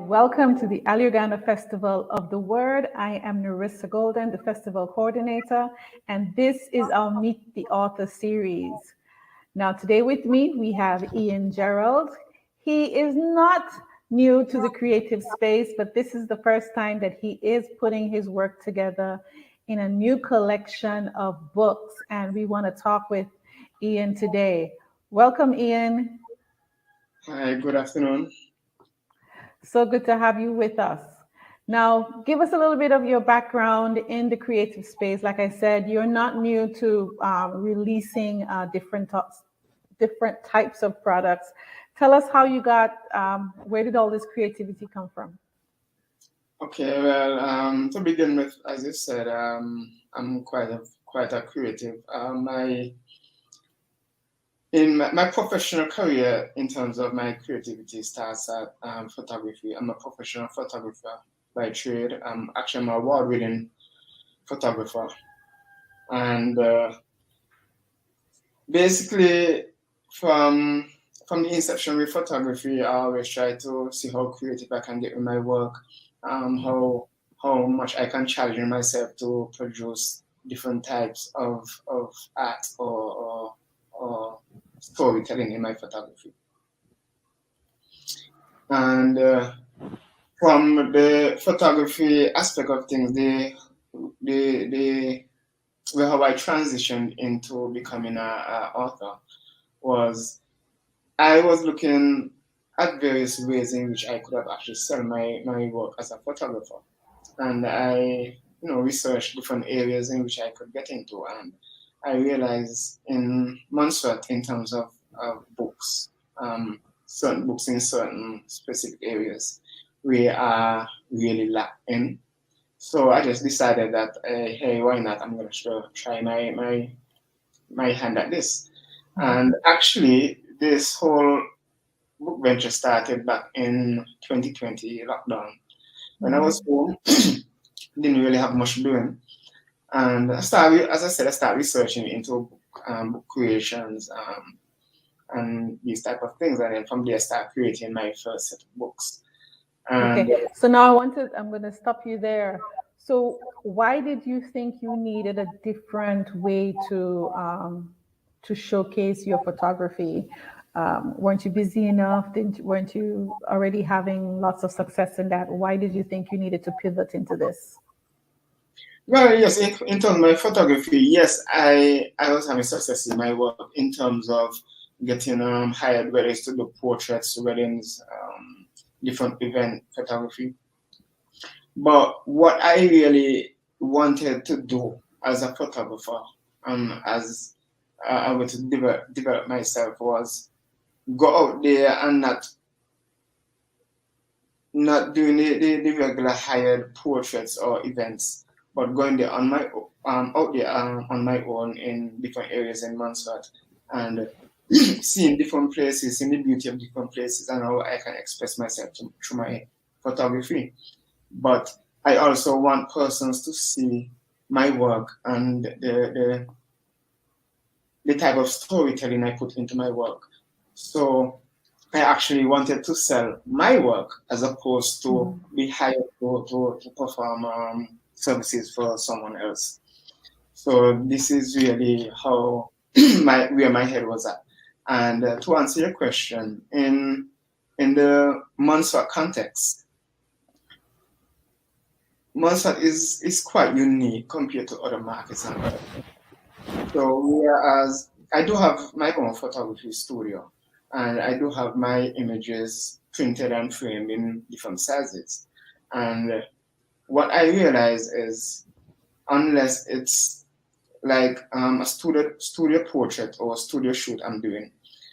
Welcome to the Uganda Festival of the Word. I am Narissa Golden, the festival coordinator, and this is our Meet the Author series. Now, today with me, we have Gerald. He is not new to the creative space, but this is the first time that he is putting his work together in a new collection of books, and we want to talk with Ian today. Welcome, Ian. Hi, good afternoon. So good to have you with us. Now, give us a little bit of your background in the creative space. Like I said, you're not new to releasing different types of products. Tell us how you got, where did all this creativity come from? Okay, well, to begin with, as you said, I'm quite a creative. My professional career, in terms of my creativity, starts at photography. I'm a professional photographer by trade. Actually, I'm an award-winning photographer, and basically, from the inception with photography, I always try to see how creative I can get with my work, how much I can challenge myself to produce different types of art or storytelling in my photography. And from the photography aspect of things, how I transitioned into becoming an author was I was looking at various ways in which I could have actually sell my work as a photographer. And I researched different areas in which I could get into, and I realized in Montserrat, in terms of books, certain books in certain specific areas, we are really lacked in. So I just decided that, hey, why not? I'm going to try my hand at this. And actually, this whole book venture started back in 2020 lockdown. When I was home, didn't really have much doing. And I started researching into book creations and these type of things. And then from there, I started creating my first set of books. And, okay, so now I'm going to stop you there. So why did you think you needed a different way to showcase your photography? Weren't you busy enough? Weren't you already having lots of success in that? Why did you think you needed to pivot into this? Well, yes, in terms of my photography, yes, I was having success in my work in terms of getting hired, whether it's to do portraits, weddings, different event photography. But what I really wanted to do as a photographer, as I was to develop myself, was go out there and not doing the regular hired portraits or events, but going there on my out there on my own in different areas in Montserrat and seeing different places, seeing the beauty of different places, and how I can express myself through my photography. But I also want persons to see my work and the type of storytelling I put into my work. So I actually wanted to sell my work as opposed to be hired to perform services for someone else. So this is really how where my head was at. And to answer your question, in the Montserrat context, Montserrat is quite unique compared to other markets and other. So whereas I do have my own photography studio, and I do have my images printed and framed in different sizes. And what I realize is, unless it's like a studio portrait or studio shoot I'm doing,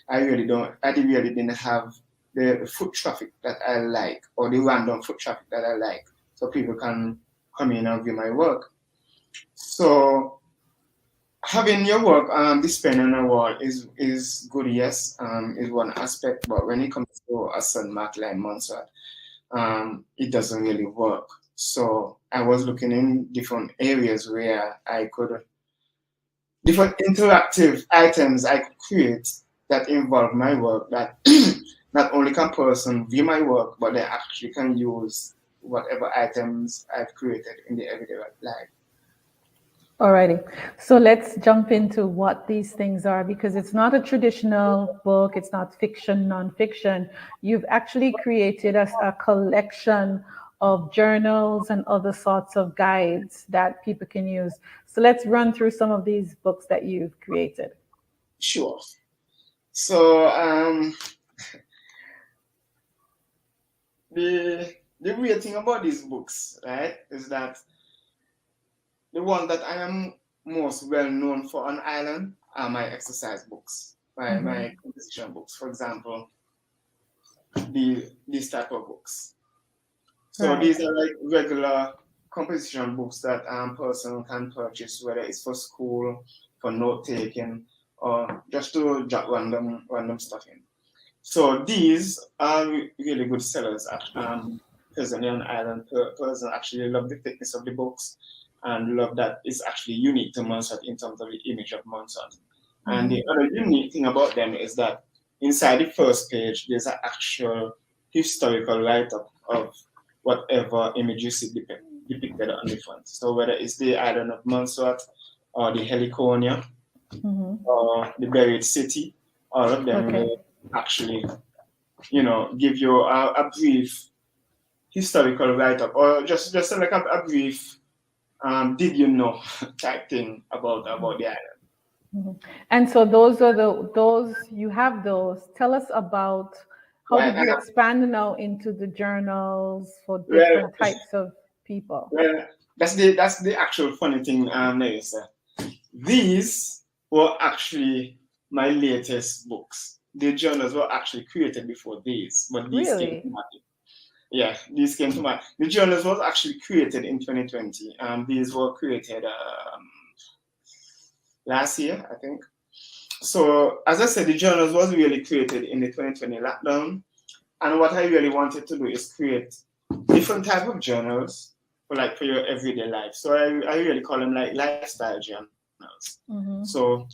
I really didn't have the foot traffic that I like, or the random foot traffic that I like, so people can come in and view my work. So having your work displayed on a wall is good, yes, is one aspect, but when it comes to a certain market like Montserrat, it doesn't really work. So I was looking in different areas where I could, different interactive items I could create that involve my work that not only can person view my work, but they actually can use whatever items I've created in the everyday life. Alrighty. So let's jump into what these things are because it's not a traditional book, it's not fiction, nonfiction. You've actually created a collection of journals and other sorts of guides that people can use. So let's run through some of these books that you've created. Sure. So the weird thing about these books, right, is that the one that I am most well known for on Island are my exercise books, my composition books, for example, these type of books. So Right. these are like regular composition books that person can purchase, whether it's for school, for note taking, or just to jot random stuff in. So these are really good sellers. Presently on Island, person actually love the thickness of the books and love that it's actually unique to Montserrat in terms of the image of Montserrat. And the other unique thing about them is that inside the first page, there's an actual historical write-up of whatever image you see depicted on the front. So whether it's the island of Montserrat or the Heliconia or the buried city, all of them Okay. will actually, give you a brief historical write-up or just like a brief did you know type thing about the island. And so those you have those. Tell us about how Right. did you expand now into the journals for Well, different types of people? well, that's the actual funny thing, Narissa. These were actually my latest books. The journals were actually created before these, but these came to Really? market. Yeah, these came to market. The journals was actually created in 2020. These were created last year, I think. So, as I said, the journals was really created in the 2020 lockdown. And what I really wanted to do is create different type of journals for your everyday life. So I really call them like lifestyle journals. So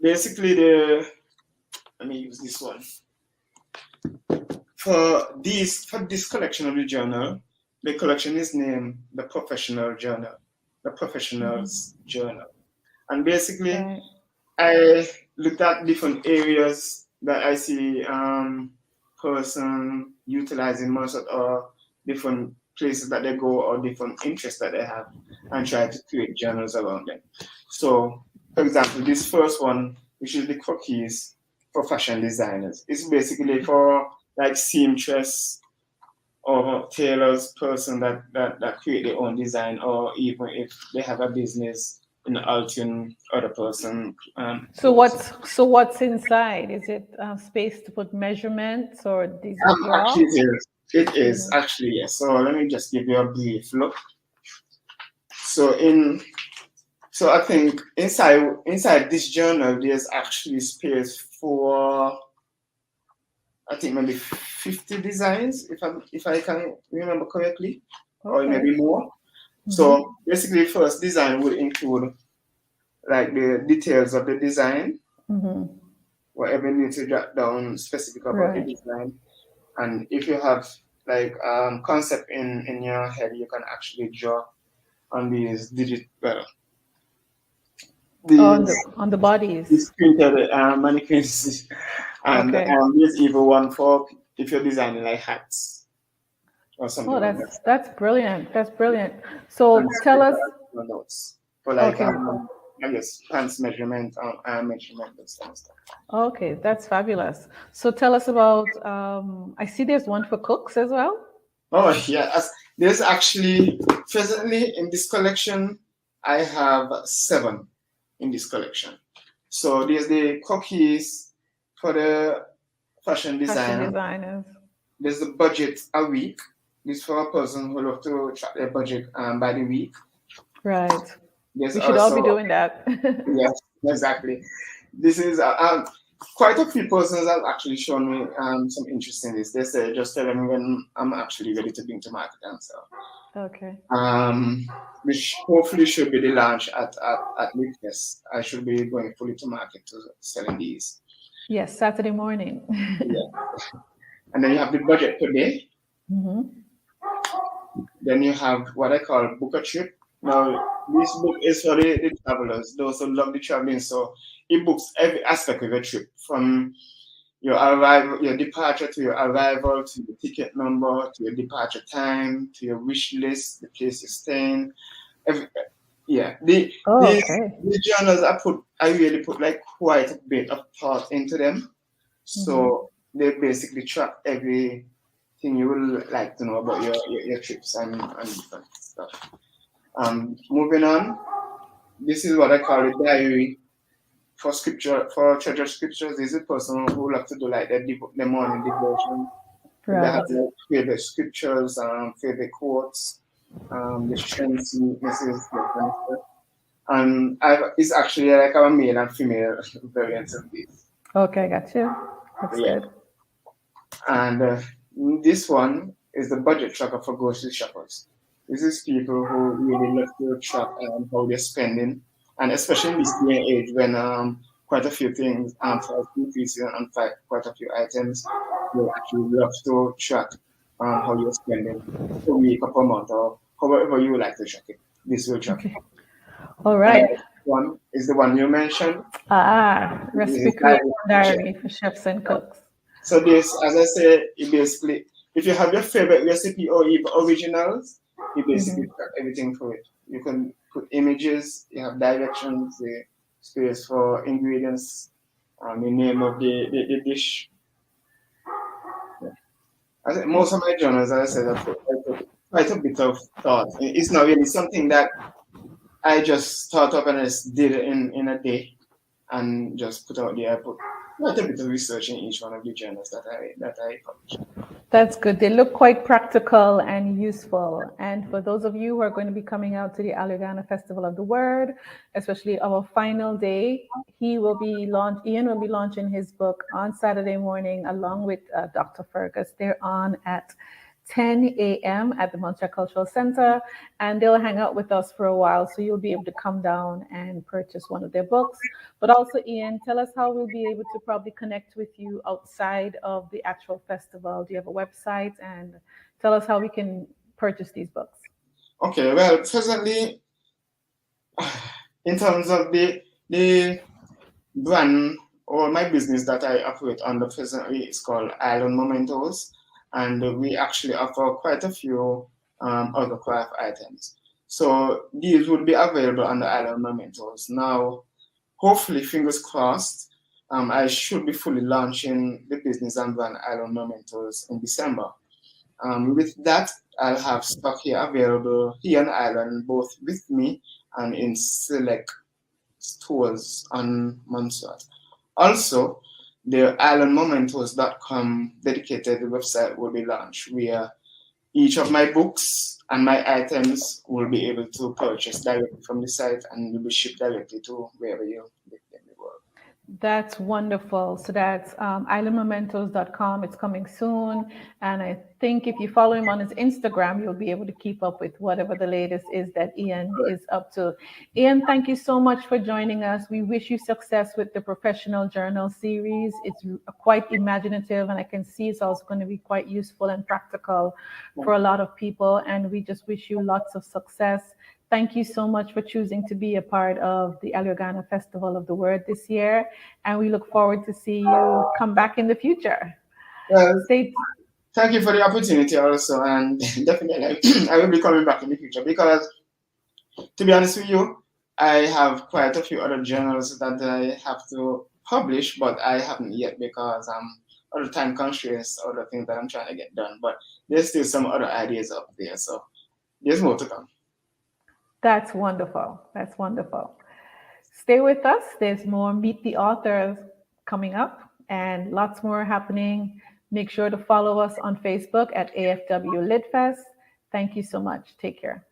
basically let me use this one. For this collection of the journal, the collection is named the Professional Journal, the Professional's Journal. And basically Right. I looked at different areas that I see person utilizing most of or different places that they go or different interests that they have and try to create journals around them. So, for example, this first one, which is the cookies for fashion designers, it's basically for like seamstress or tailors person that create their own design or even if they have a business in altering other person So clothes. what's inside? Is it space to put measurements or these are Actually, props? it is actually yes. So let me just give you a brief look. So in so I think inside this journal there's actually space for I think maybe 50 designs if I can remember correctly, or Okay. maybe more. So basically, first design would include like the details of the design, whatever you need to jot down specific about the Right. design. And if you have like concept in your head, you can actually draw on these On these the bodies. these printed mannequins, and Okay. there's even one for if you're designing like hats or something Oh, like that. that's brilliant. That's brilliant. So And tell us. notes for like Okay. I guess pants measurement, arm measurement, and stuff. Okay, that's fabulous. So tell us about. I see there's one for cooks as well. Oh yeah, there's actually presently in this collection I have 7 in this collection. So there's the cookies for the fashion Fashion designer. designers. There's the budget a week. This for a person who love to track their budget by the week. Right. There's We should all be also doing that. yes, exactly. This is quite a few persons have actually shown me some interest in this. They say just tell them when I'm actually ready to bring to market and so. Okay. Which hopefully should be the launch at Weakness. I should be going fully to market to selling these. Yes, Saturday morning. Yeah. And then you have the budget per day. Mhm. Then you have what I call book a trip. Now, this book is for the travelers, those who love the traveling. So it books every aspect of your trip, from your arrival, your departure to your arrival, to your ticket number, to your departure time, to your wish list, the place you're staying. Every, yeah, Oh, the okay. the journals I really put like quite a bit of thought into them. Mhm. So they basically track everything you will like to know about your trips and different stuff. Moving on, this is what I call a diary for scripture for treasure scriptures. This is a person who love to do like the morning devotion. They have Right. their favorite scriptures, favorite quotes, the strengths, weaknesses, that kind of stuff. And it's actually like our male and female variants of this. Okay, got you. That's Yeah. good. And this one is the budget tracker for grocery shoppers. This is people who really love to track how they're spending, and especially in this day and age when quite a few things price increasing and quite a few items, they actually love to track how you're spending per week or per month or however you would like to track it. This will track it. Okay. All And right. the next one is the one you mentioned. Recipe This is creation diary for chefs and cooks. So this, as I said, it basically, if you have your favorite recipe or even originals, you basically Mhm. got everything for it. You can put images, you have directions, the space for ingredients, the name of the dish. Yeah. I think most of my journals, as I said, I put quite a bit of thought. It's not really something that I just thought of and I just did it in a day and just put out there. I put quite a bit of research in each one of the journals that I publish. That's good. They look quite practical and useful. And for those of you who are going to be coming out to the Alugana Festival of the Word, especially our final day, Ian will be launching his book on Saturday morning along with Dr. Fergus. They're on at 10 a.m. at the Montreal Cultural Center, and they'll hang out with us for a while. So you'll be able to come down and purchase one of their books. But also, Ian, tell us how we'll be able to probably connect with you outside of the actual festival. Do you have a website? And tell us how we can purchase these books. Okay, well, presently, in terms of the brand or my business that I operate under presently, it's called Island Mementos, and we actually offer quite a few other craft items. So these would be available on the Island Mementos. Now, hopefully, fingers crossed, I should be fully launching the business and brand Island Mementos in December. With that, I'll have stock here available here on Island, both with me and in select stores on Montserrat. Also, the islandmementos.com dedicated website will be launched where each of my books and my items will be able to purchase directly from the site and will be shipped directly to wherever you live in the world. That's wonderful. So that's islandmementos.com. It's coming soon. And I think if you follow him on his Instagram, you'll be able to keep up with whatever the latest is that Ian is up to. Ian, thank you so much for joining us. We wish you success with the professional journal series. It's quite imaginative, and I can see it's also going to be quite useful and practical for a lot of people. And we just wish you lots of success. Thank you so much for choosing to be a part of the Alugana Festival of the Word this year. And we look forward to see you come back in the future. Well, Stay. thank you for the opportunity also, and definitely I will be coming back in the future because, to be honest with you, I have quite a few other journals that I have to publish, but I haven't yet because other time constraints, other things that I'm trying to get done. But there's still some other ideas up there, so there's more to come. That's wonderful. That's wonderful. Stay with us. There's more Meet the Authors coming up and lots more happening. Make sure to follow us on Facebook at AFW LitFest. Thank you so much. Take care.